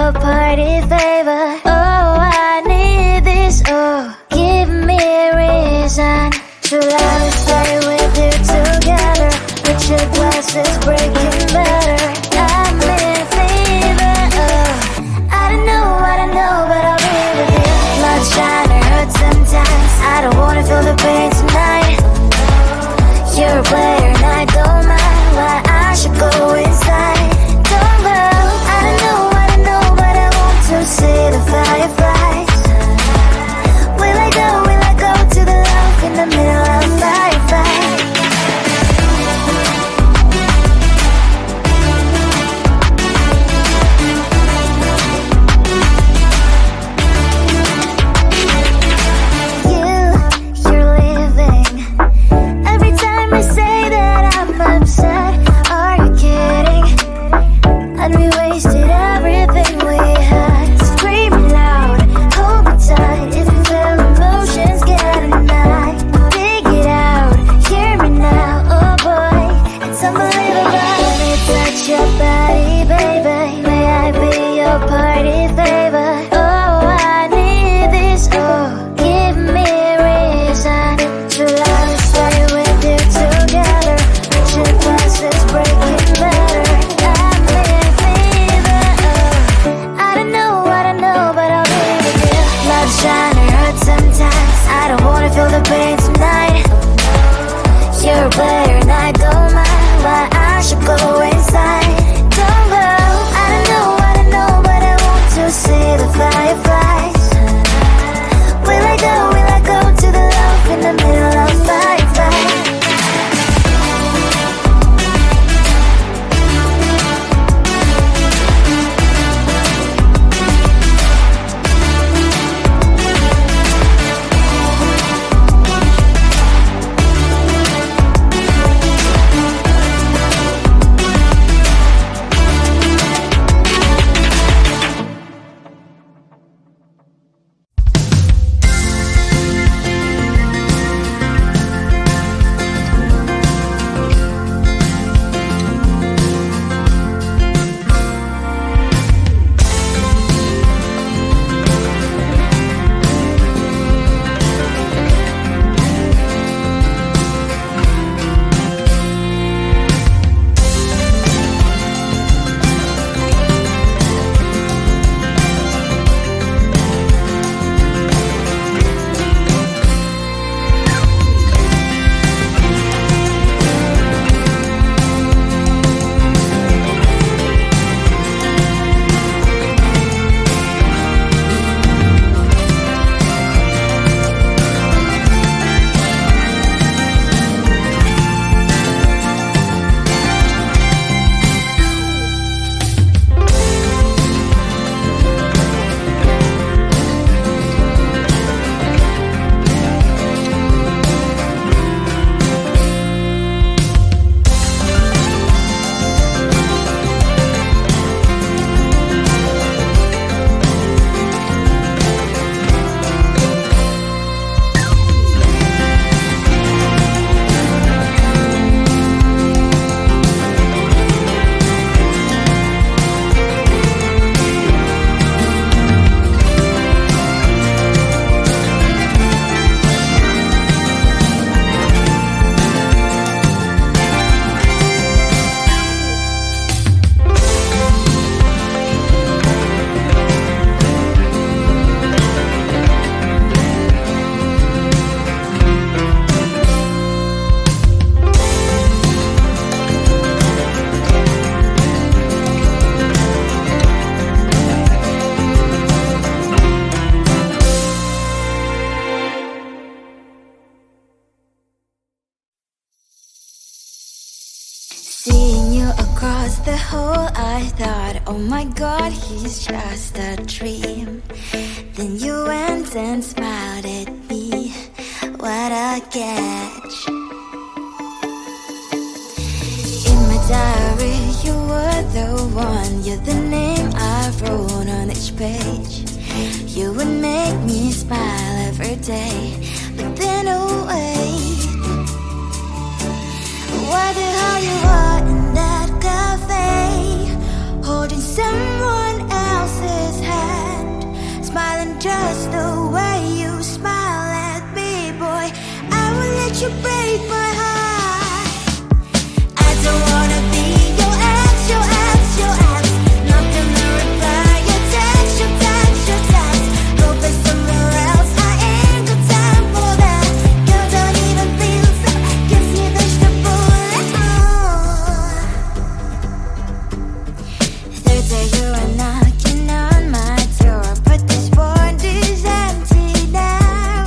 your party favor. Oh, I need this. Oh, give me a reason to love and stay with you together. But your glass is breaking better. I'm in fever. Oh, I don't know, but I'll be with you. Blood shine or hurt sometimes. I don't wanna feel the pain tonight. You're a player and I don't mind why I should go inside. Don't go. I don't know, but I want to see the fireflies. Will I go to the love in the middle of a firefight? You're leaving. Every time I say that I'm upset, are you kidding? And we wasted everything we had. Screaming loud, hold me tight. If you feel emotions getting high, dig it out, hear me now. Oh boy, it's unbelievable. Let me touch your body, baby. May I be your party favor? Oh, I need this. Oh, give me a reason to love and stay with you together. But your glass is breaking better. I'm in fever. Oh, I don't know, but I'll be with you. Love shine or hurt sometimes. I don't wanna feel the pain tonight. You're a player and I don't mind why I should go inside. Don't go. I don't know, but I want to see the fireflies. Will I go to the love in the middle of firefight? Seeing you across the hall, I thought, oh my god, he's just a dream. Then you went and smiled at me, what a catch. In my diary, you were the one, you're the name I wrote on each page. You would make me smile every day, but then oh wait, wonder how you are in that cafe, holding someone else's let you break my heart. I don't wanna be your ex, your ex, your ex. Not gonna reply your text, your text, your text. Go play somewhere else, I ain't got time for that. You don't even feel so, guess you dodged a bullet. Third day you are knocking on my door, but this board is empty now.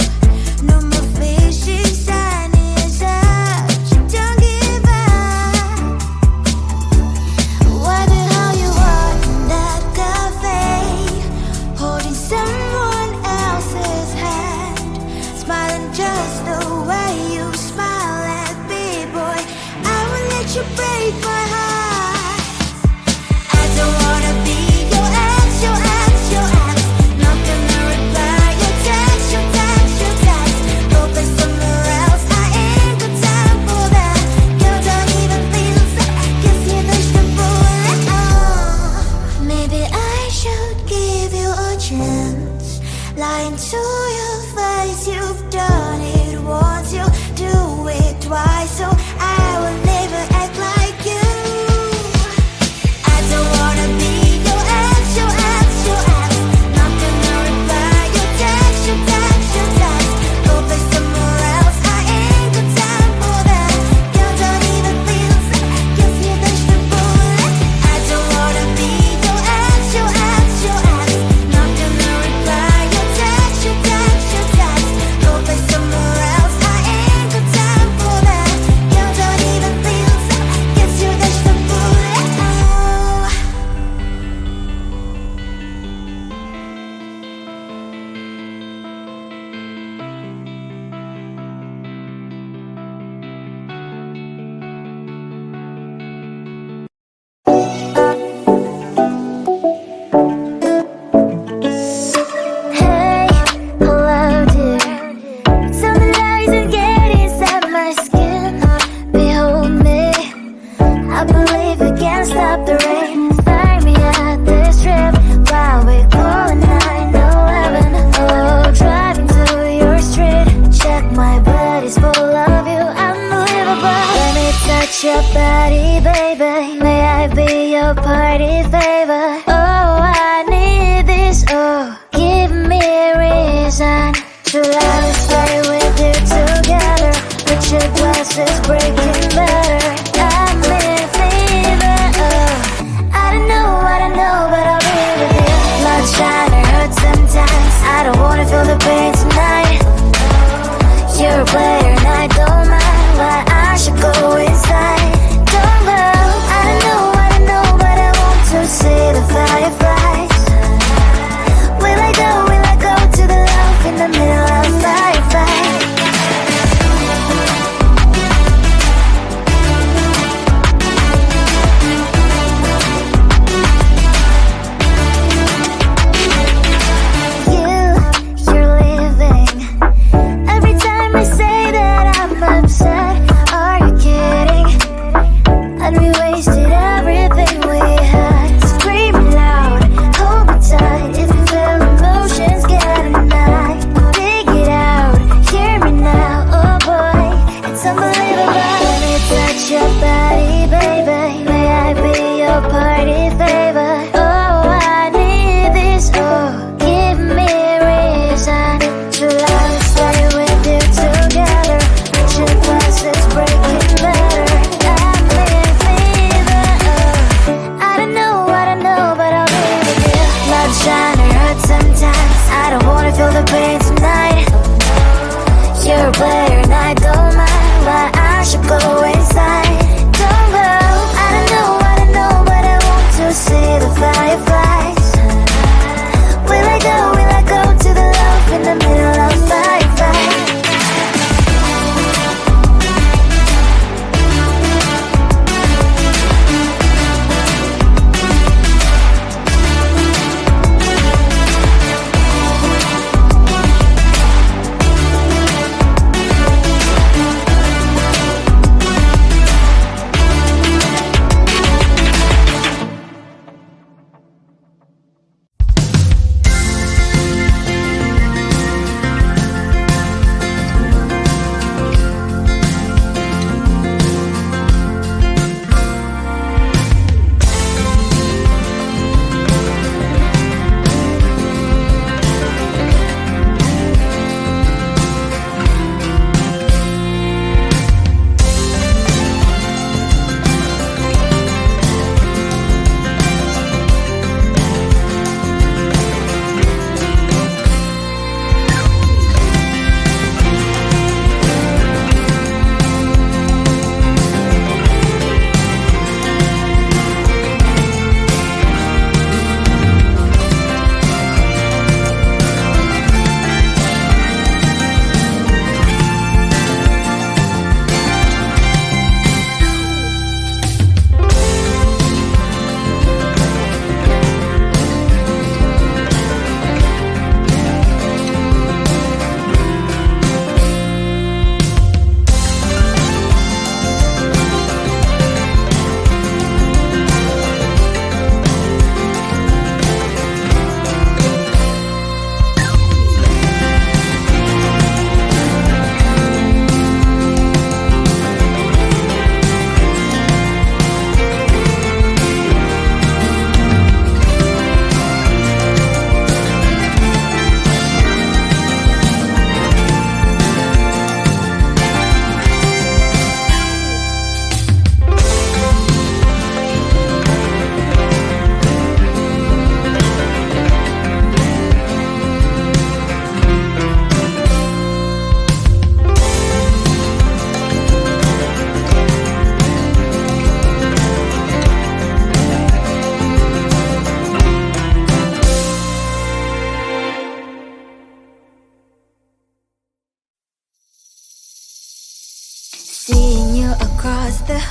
No more fishy sunny as up, you don't give up. Why the hell you are in that cafe, holding someone else's hand, smiling just the way you smile at me, boy. I will let you break my heart. I don't wanna be your ex, your ex, your ex. Not gonna reply your text, your text, your text. Go play somewhere else, I ain't got time for that. You don't even feel so, guess you dodged a bullet. Maybe I should give you a chance. Lying to your face, you've done it once, you do it twice, so I will never act like you. I don't wanna be your ex, your ex, your ex. Not gonna reply your text, your text, your text. Go play somewhere else, I ain't got time for that. You don't even feel so, guess you dodged a bullet. I don't wanna be your ex, your ex, your ex. Not gonna reply your text, your text, your text. Go play somewhere else, I ain't got time for that. You don't even feel so, guess you dodged a bullet. Hey, hello dear. Tell me lies and get inside my skin. Behold me, I believe we can't stop the rain. Find me at this trip while we calling 911. Oh, driving to your street. Check my body's full of you, unbelievable. Let me touch your body, baby. May I be your party favor? Oh, I need this. Oh, give me a reason to let us stay with you together. With your glasses breaking better. I'm in fever. Oh, I don't know, but I'll be with you. Blood shine, it hurts sometimes. I don't wanna feel the pain tonight. You're a player and I don't mind. Why I should go inside. Don't go. I don't know, but I want to see the fireflies. Will I go to the love in the middle of firefight? You're leaving. Every time I say that I'm upset, are you kidding? And we wasted everything we had. Screaming loud, hold me tight. If you feel emotions getting mad, dig it out, hear me now. Oh boy, it's unbelievable. Let me touch your body, baby. May I be your party favor? Oh, I need this. Oh, give me a reason to let us stay with you together. With your glasses breaking better. I'm in fever. Oh, I don't know, but I'll be with you. Love shine, it hurts sometimes. I don't wanna feel the pain tonight. You're a player and I don't mind. Why I should go inside. Don't go. I don't know, but I want to see the fireflies. Will I go to the love in the middle of firefight?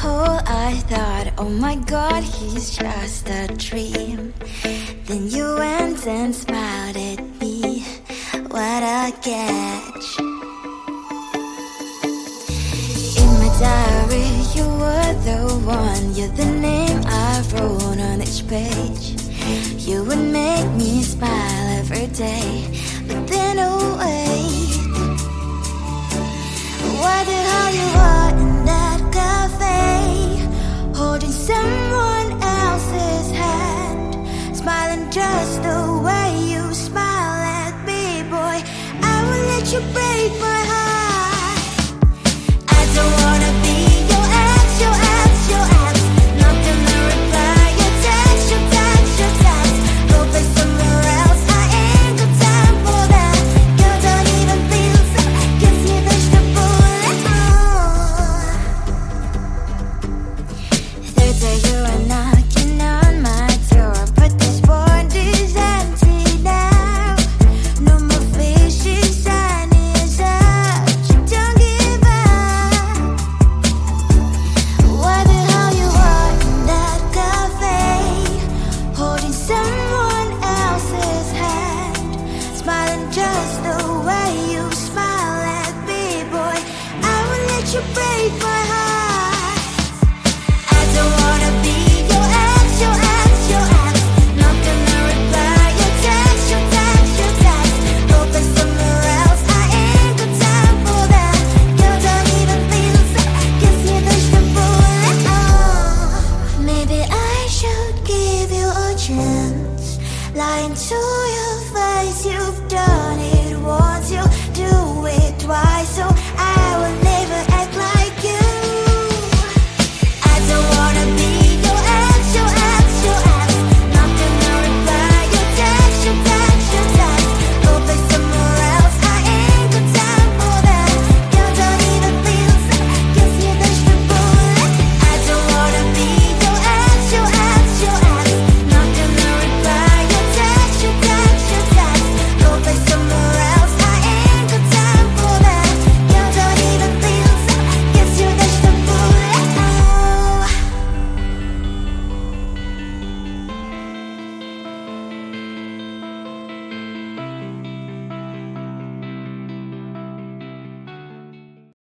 hole, I thought, oh my God, he's just a dream. Then you went and smiled at me. What a catch. In my diary, you were the one. You're the name I wrote on each page. You would make me smile every day. But then, oh wait, what the hell you are in that cafe, holding someone else's hand, smiling just the way you smile at me, boy. I will let you break my heart. I don't wanna be your ex, your ex, your ex. Not gonna reply your text, your text, your text. Go play somewhere else, I ain't got time for that. You don't even feel so, kiss me vegetable. Third day you are knocking on my door, but this board is empty now. No more fishes, sun is up. You don't give up. What the hell you are in that cafe, holding someone else's hand, smiling just the way you smile at me, boy. I will let you break my heart. I don't wanna be your ex, your ex, your ex. Not gonna reply your text, your text, your text. Go play somewhere else, I ain't got time for that. You don't even feel so, kiss me vegetable. Maybe I should give you a chance. Lying to your face, you've done it